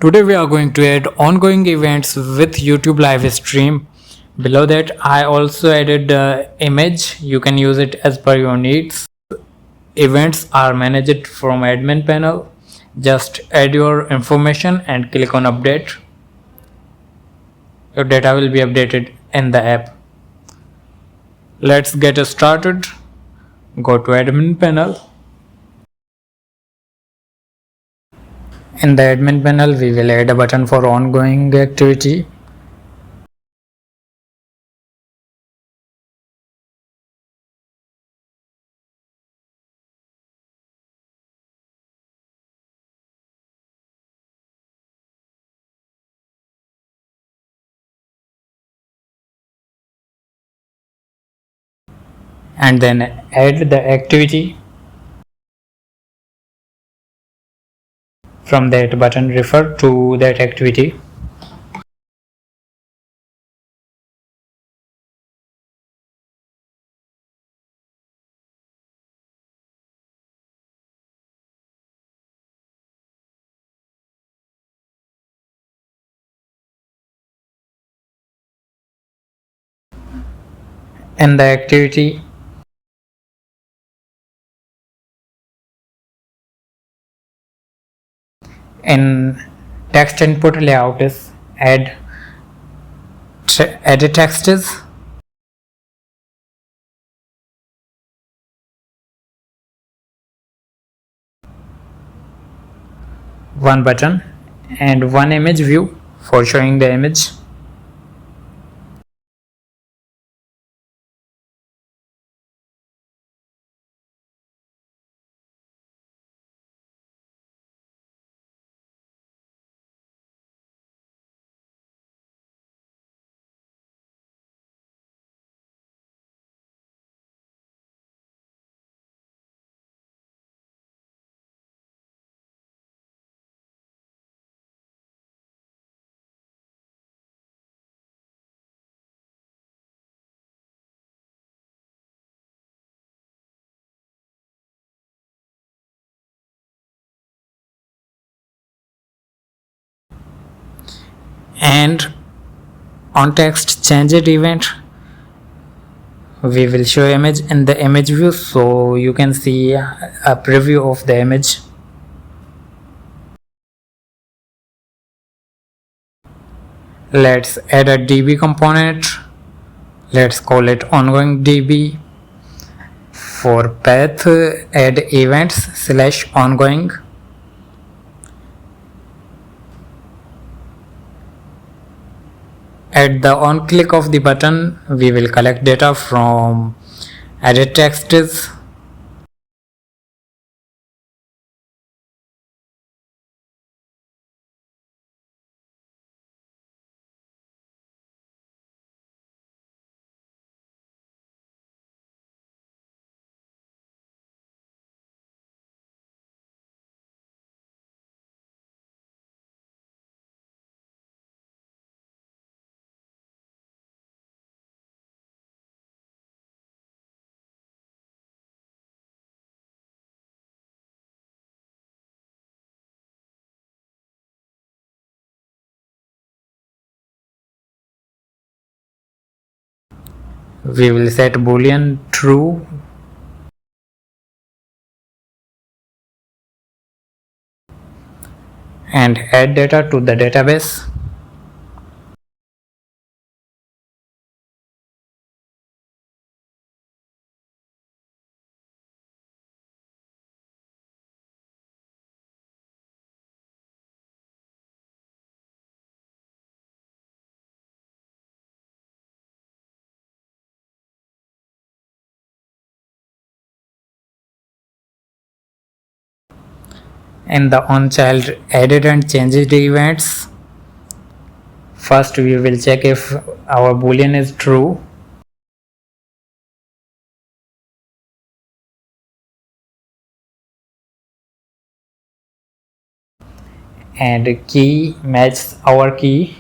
Today we are going to add ongoing events with YouTube live stream. Below that I also added the image. You can use it as per your needs. Events are managed from admin panel. Just add your information and click on update. Your data will be updated in the app. Let's get started. Go to admin panel. In the admin panel we will add a button for ongoing activity. And then add the activity. From that button refer to that activity. In the activity in text input layout is add edit texts. One button and one image view for showing the image. And on text changed event we will show image in the image view, so you can see a preview of the image. Let's add a db component. Let's call it ongoing db. For path add events / ongoing. At the on click of the button we will collect data from edit texts. We will set boolean true and add data to the database. In the onChild added and changed events, first we will check if our boolean is true. And key matches our key.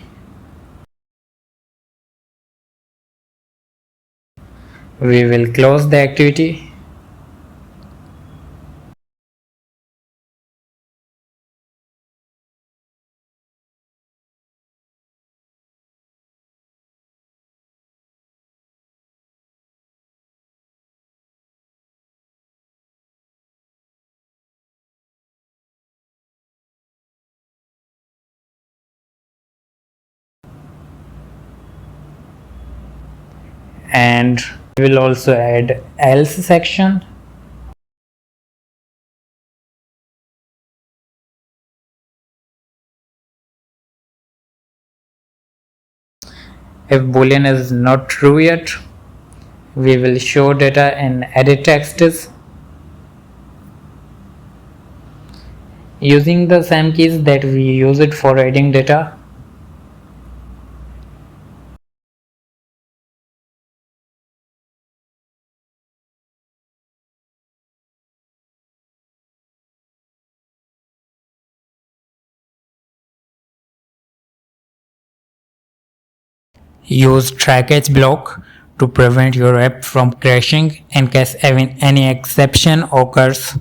We will close the activity. and we will also add else section. If boolean is not true yet, we will show data in edit texts using the same keys that we used for adding data. Use try catch block to prevent your app from crashing in case any exception occurs.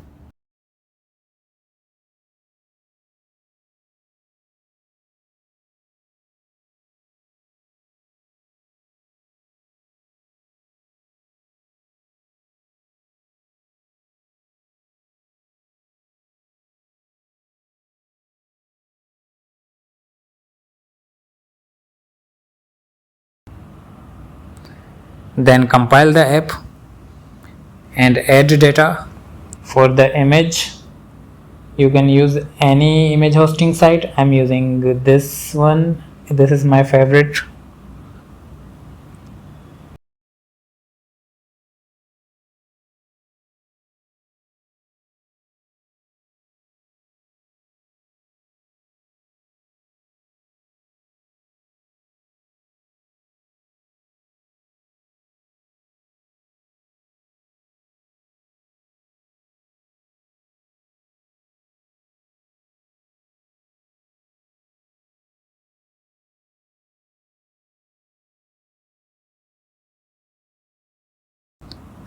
Then compile the app and add data. For the image, you can use any image hosting site. I'm using this one. This is my favorite.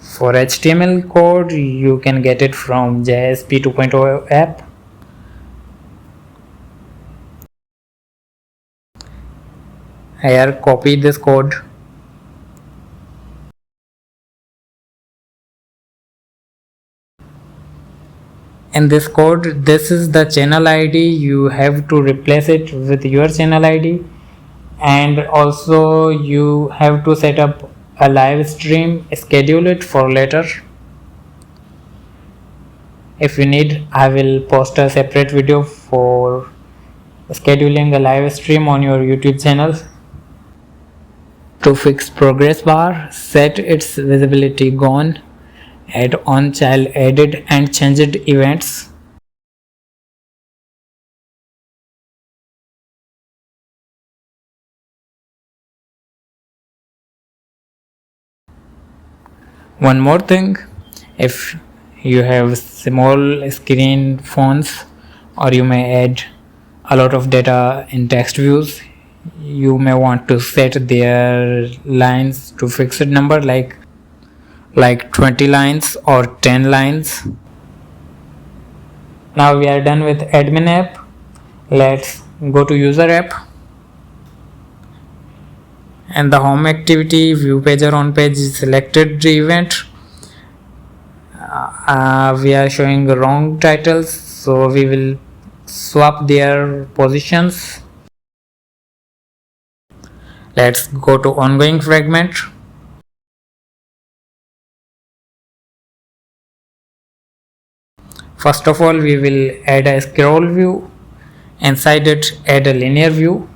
For HTML code, you can get it from JSP 2.0 app. Here, copy this code. In this code, this is the channel ID. You have to replace it with your channel ID, and also you have to set up a live stream, schedule it for later. If you need, I will post a separate video for scheduling a live stream on your YouTube channel. To fix progress bar, set its visibility gone, add on child added and changed events. One more thing, if you have small screen phones or you may add a lot of data in text views, you may want to set their lines to fixed number like 20 lines or 10 lines. Now we are done with admin app. Let's go to user app, and the home activity view pager on page is selected event. We are showing wrong titles, so we will swap their positions. Let's go to ongoing fragment. First of all, we will add a scroll view. Inside it, add a linear view.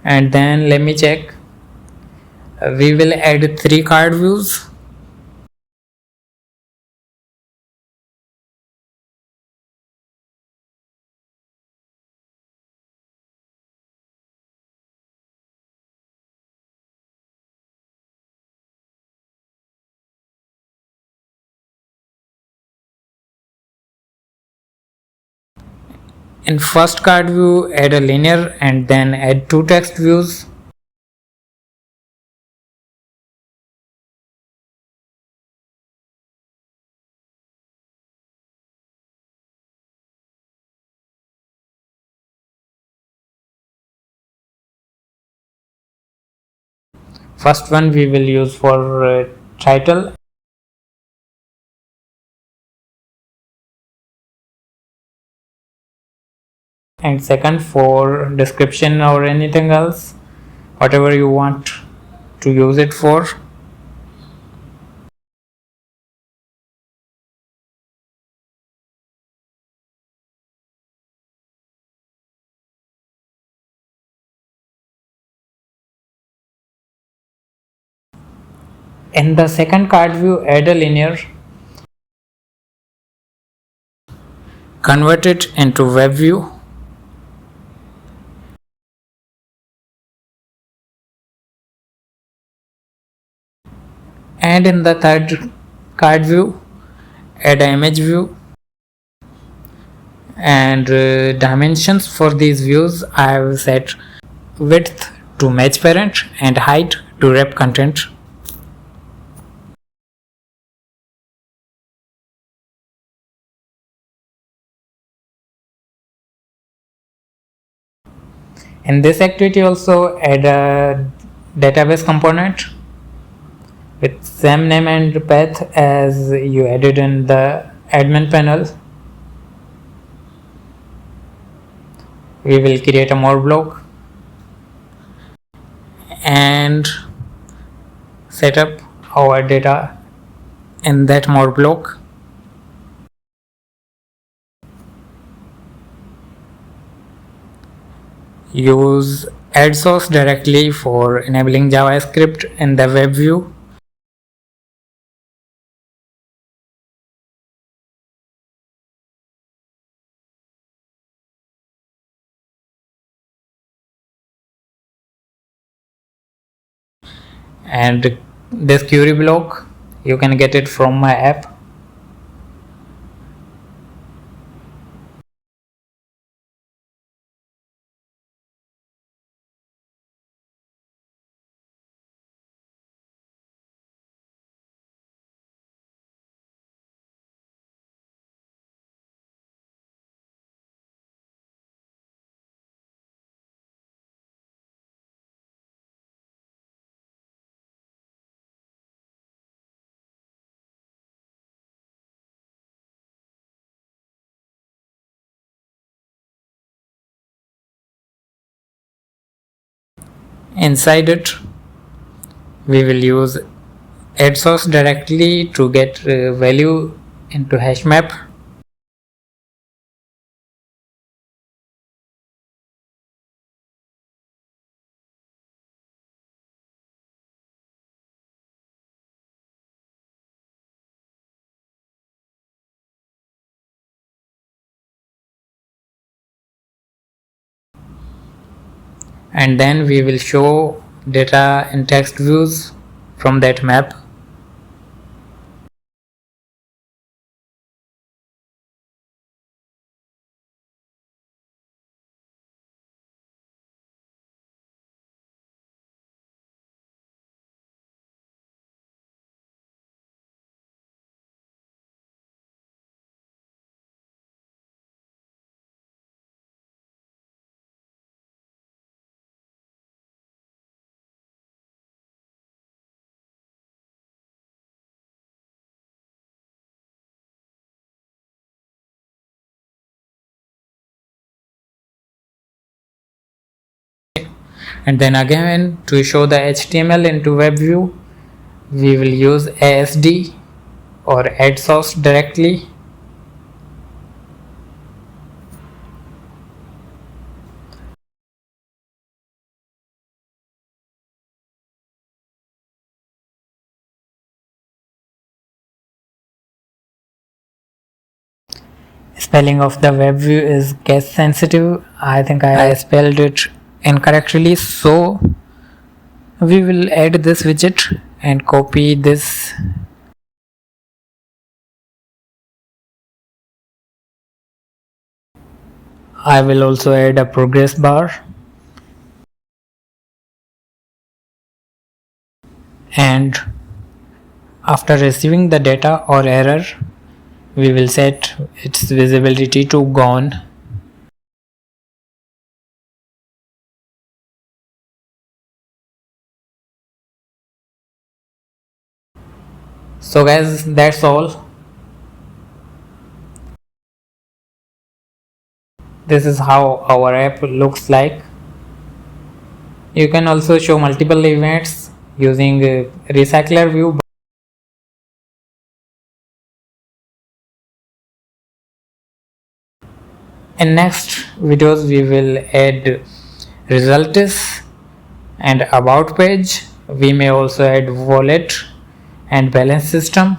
And then let me check. We will add 3 card views. In first card view, add a linear and then add 2 text views. First one we will use for title. and second for description or anything else, whatever you want to use it for. In the second card view, add a linear, convert it into web view, and in the third card view, add an image view, and dimensions for these views I have set width to match parent and height to wrap content. In this activity also add a database component with same name and path as you added in the admin panel. We will create a more block and set up our data in that more block. Use add source directly for enabling JavaScript in the web view. And this query block, you can get it from my app. Inside it, we will use add source directly to get value into hash map. And then we will show data in text views from that map. And then again, to show the HTML into web view, we will use ASD or add source directly. Spelling of the web view is case sensitive. I think I spelled it incorrectly, so we will add this widget and copy this. I will also add a progress bar, and after receiving the data or error, we will set its visibility to gone. So guys, that's all. This is how our app looks like. You can also show multiple events using recycler view. In next videos we will add results and about page. We may also add wallet and balance system.